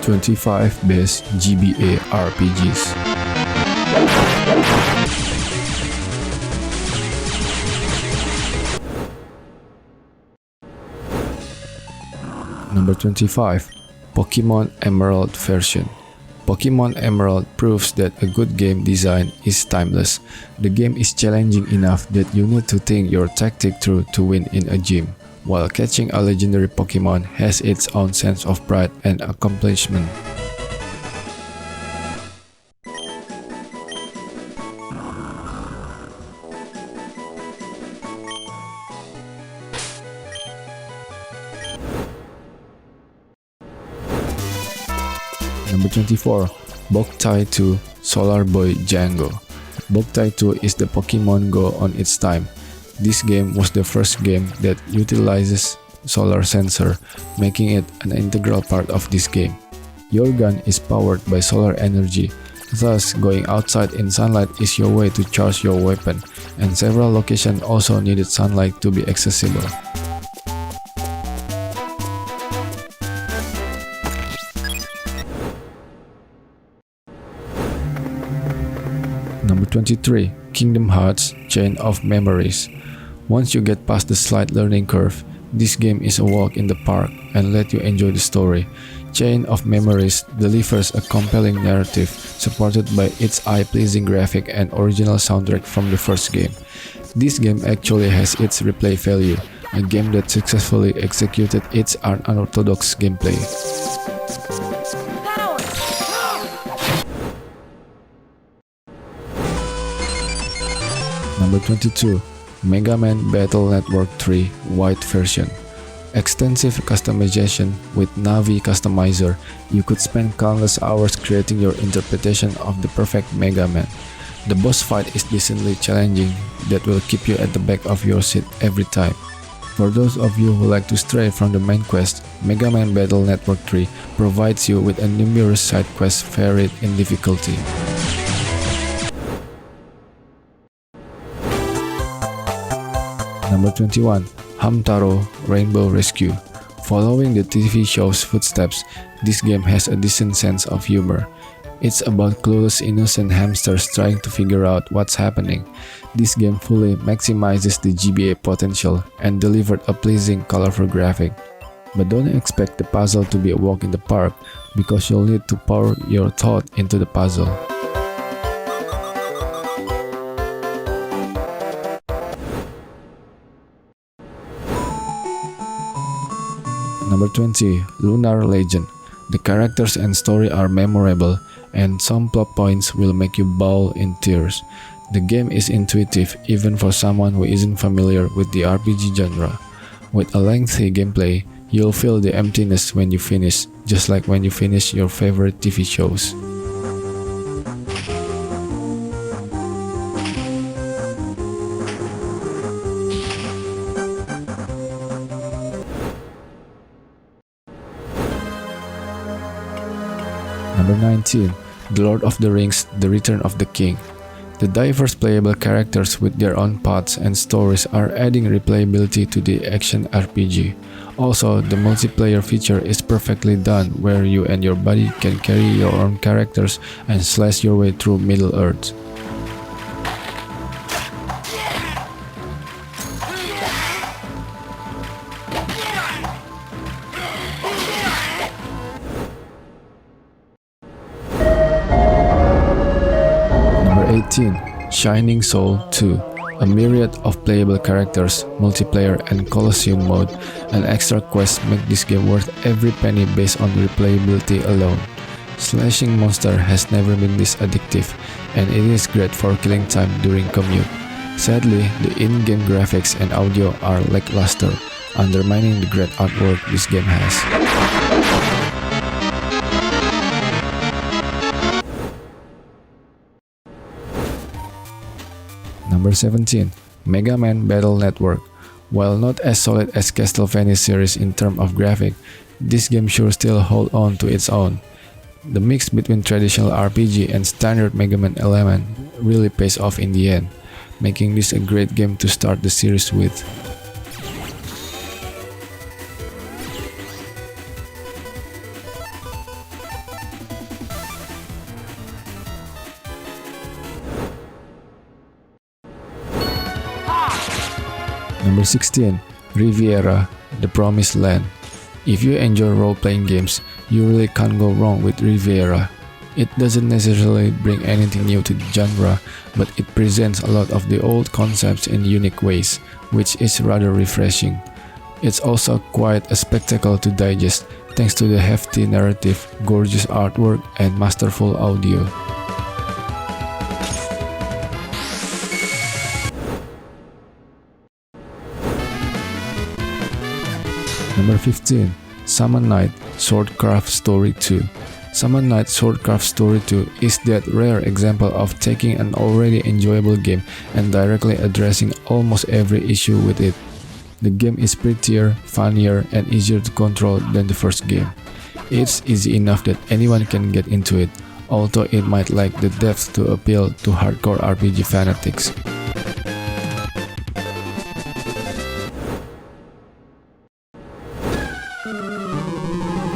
25 Best GBA RPGs. Number 25. Pokemon Emerald version. Pokemon Emerald proves that a good game design is timeless. The game is challenging enough that you need to think your tactic through to win in a gym, while catching a legendary Pokemon has its own sense of pride and accomplishment. Number 24. Boktai 2 Solar Boy Django. Boktai 2 is the Pokemon Go on its time. This game was the first game that utilizes solar sensor, making it an integral part of this game. Your gun is powered by solar energy, thus going outside in sunlight is your way to charge your weapon, and several locations also needed sunlight to be accessible. Number 23. Kingdom Hearts Chain of Memories. Once you get past the slight learning curve, this game is a walk in the park and let you enjoy the story. Chain of Memories delivers a compelling narrative supported by its eye-pleasing graphic and original soundtrack from the first game. This game actually has its replay value, a game that successfully executed its unorthodox gameplay. Number 22. Mega Man Battle Network 3 White version. Extensive customization with Navi Customizer, you could spend countless hours creating your interpretation of the perfect Mega Man. The boss fight is decently challenging that will keep you at the back of your seat every time. For those of you who like to stray from the main quest, Mega Man Battle Network 3 provides you with a numerous side quests varied in difficulty. Number 21. Hamtaro Rainbow Rescue. Following the TV show's footsteps, this game has a decent sense of humor. It's about clueless innocent hamsters trying to figure out what's happening. This game fully maximizes the GBA potential and delivered a pleasing, colorful graphic. But don't expect the puzzle to be a walk in the park, because you'll need to pour your thought into the puzzle. Number 20. Lunar Legend. The characters and story are memorable, and some plot points will make you bawl in tears. The game is intuitive even for someone who isn't familiar with the RPG genre. With a lengthy gameplay, you'll feel the emptiness when you finish, just like when you finish your favorite TV shows. Number 19. The Lord of the Rings: The Return of the King. The diverse playable characters with their own paths and stories are adding replayability to the action RPG. Also, the multiplayer feature is perfectly done, where you and your buddy can carry your own characters and slash your way through Middle-earth. Number 18. Shining Soul 2. A myriad of playable characters, multiplayer and Colosseum mode, and extra quests make this game worth every penny based on replayability alone. Slashing monster has never been this addictive, and it is great for killing time during commute. Sadly, the in-game graphics and audio are lackluster, undermining the great artwork this game has. Number 17. Mega Man Battle Network. While not as solid as Castlevania series in terms of graphic, this game sure still holds on to its own. The mix between traditional RPG and standard Mega Man element really pays off in the end, making this a great game to start the series with. Number 16. Riviera, The Promised Land. If you enjoy role-playing games, you really can't go wrong with Riviera. It doesn't necessarily bring anything new to the genre, but it presents a lot of the old concepts in unique ways, which is rather refreshing. It's also quite a spectacle to digest, thanks to the hefty narrative, gorgeous artwork, and masterful audio. Number 15. Summon Night Swordcraft Story 2. Summon Night Swordcraft Story 2 is that rare example of taking an already enjoyable game and directly addressing almost every issue with it. The game is prettier, funnier, and easier to control than the first game. It's easy enough that anyone can get into it, although it might lack the depth to appeal to hardcore RPG fanatics.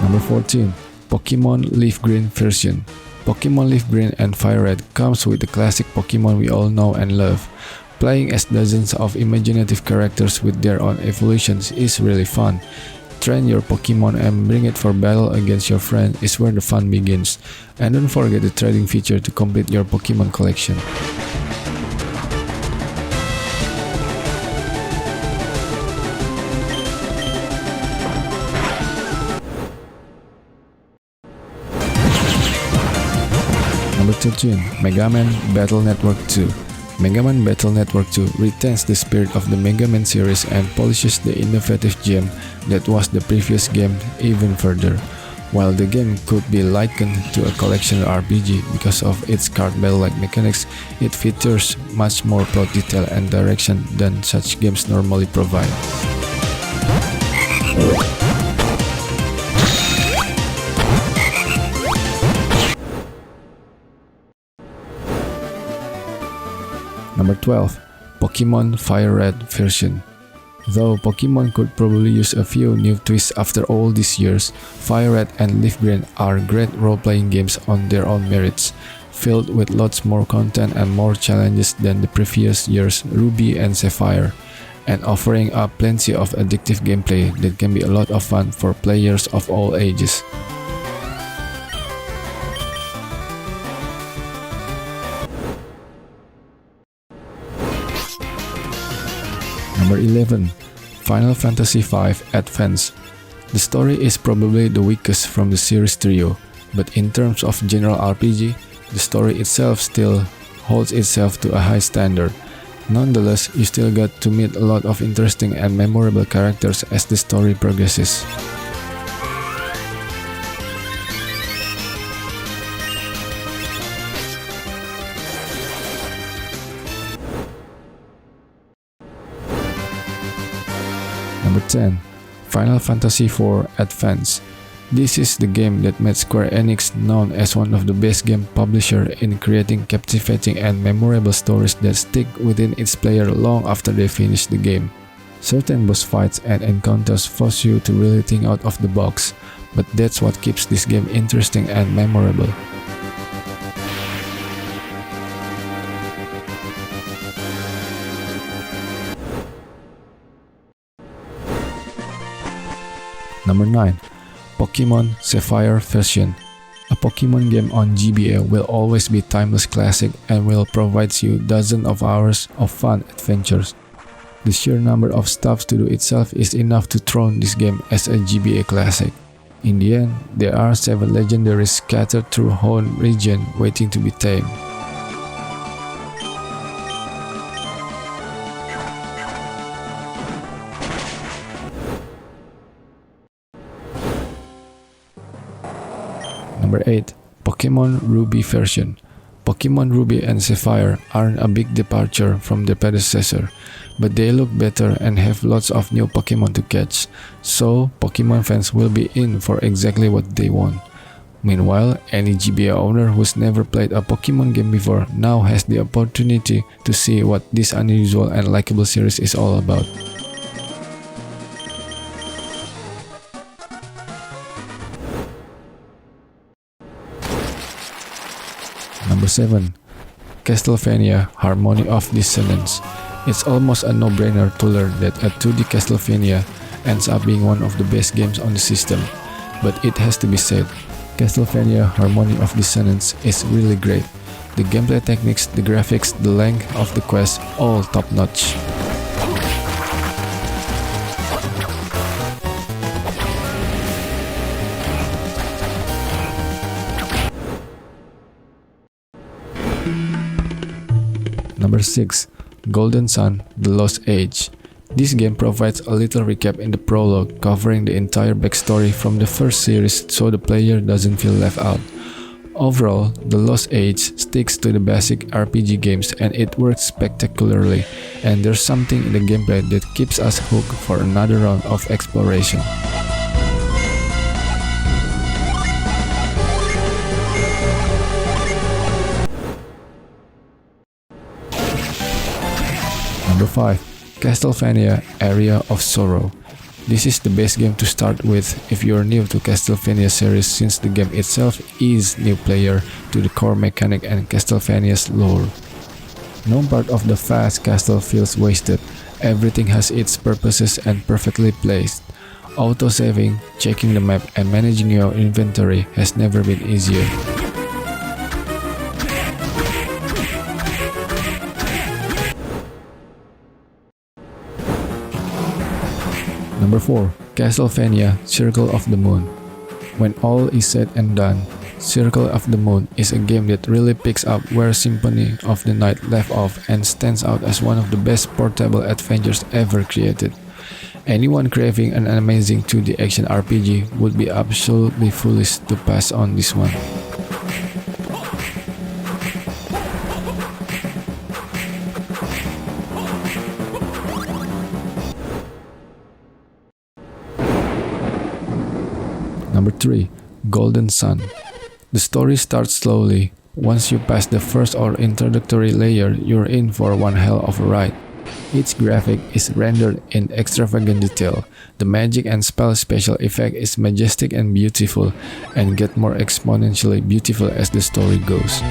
Number 14. Pokemon LeafGreen version. Pokemon LeafGreen and FireRed comes with the classic Pokemon we all know and love. Playing as dozens of imaginative characters with their own evolutions is really fun. Train your Pokemon and bring it for battle against your friend is where the fun begins. And don't forget the trading feature to complete your Pokemon collection. Number 13. Mega Man Battle Network 2. Mega Man Battle Network 2 retains the spirit of the Mega Man series and polishes the innovative gem that was the previous game even further. While the game could be likened to a collection RPG because of its card battle-like mechanics, it features much more plot detail and direction than such games normally provide. Number 12. Pokemon FireRed version. Though Pokemon could probably use a few new twists after all these years, FireRed and LeafGreen are great role-playing games on their own merits, filled with lots more content and more challenges than the previous year's Ruby and Sapphire, and offering up plenty of addictive gameplay that can be a lot of fun for players of all ages. Number 11. Final Fantasy V Advance. The story is probably the weakest from the series trio, but in terms of general RPG, the story itself still holds itself to a high standard. Nonetheless, you still got to meet a lot of interesting and memorable characters as the story progresses. Number 10. Final Fantasy IV Advance. This is the game that made Square Enix known as one of the best game publishers in creating captivating and memorable stories that stick within its player long after they finish the game. Certain boss fights and encounters force you to really think out of the box, but that's what keeps this game interesting and memorable. Number 9. Pokemon Sapphire version. A Pokemon game on GBA will always be a timeless classic and will provide you dozens of hours of fun adventures. The sheer number of stuff to do itself is enough to throne this game as a GBA classic. In the end, there are 7 legendaries scattered through whole region waiting to be tamed. Number 8. Pokemon Ruby version. Pokemon Ruby and Sapphire aren't a big departure from their predecessor, but they look better and have lots of new Pokemon to catch, so Pokemon fans will be in for exactly what they want. Meanwhile, any GBA owner who's never played a Pokemon game before now has the opportunity to see what this unusual and likable series is all about. Number 7. Castlevania Harmony of Dissonance. It's almost a no-brainer to learn that a 2D Castlevania ends up being one of the best games on the system. But it has to be said, Castlevania Harmony of Dissonance is really great. The gameplay techniques, the graphics, the length of the quest, all top-notch. Number 6. Golden Sun: The Lost Age. This game provides a little recap in the prologue covering the entire backstory from the first series so the player doesn't feel left out. Overall, The Lost Age sticks to the basic RPG games and it works spectacularly, and there's something in the gameplay that keeps us hooked for another round of exploration. Number 5. Castlevania Aria of Sorrow. This is the best game to start with if you are new to Castlevania series, since the game itself is new player to the core mechanic and Castlevania's lore. No part of the vast castle feels wasted, everything has its purposes and perfectly placed. Auto-saving, checking the map and managing your inventory has never been easier. Number 4. Castlevania Circle of the Moon. When all is said and done, Circle of the Moon is a game that really picks up where Symphony of the Night left off and stands out as one of the best portable adventures ever created. Anyone craving an amazing 2D action RPG would be absolutely foolish to pass on this one. Number 3. Golden Sun. The story starts slowly. Once you pass the first or introductory layer, you're in for one hell of a ride. Each graphic is rendered in extravagant detail. The magic and spell special effect is majestic and beautiful, and get more exponentially beautiful as the story goes.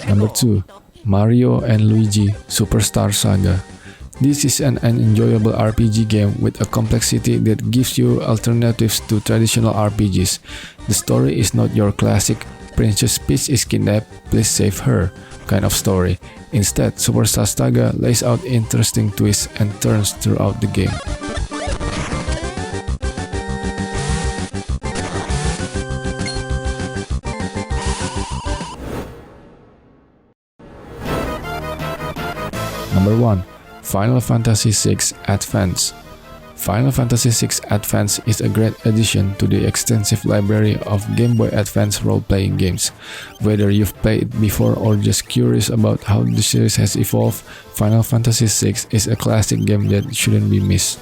Number 2. Mario and Luigi Superstar Saga. This is an enjoyable RPG game with a complexity that gives you alternatives to traditional RPGs. The story is not your classic Princess Peach is kidnapped, please save her kind of story. Instead, Superstar Saga lays out interesting twists and turns throughout the game. Number 1. Final Fantasy VI Advance. Final Fantasy VI Advance is a great addition to the extensive library of Game Boy Advance role-playing games. Whether you've played it before or just curious about how the series has evolved, Final Fantasy VI is a classic game that shouldn't be missed.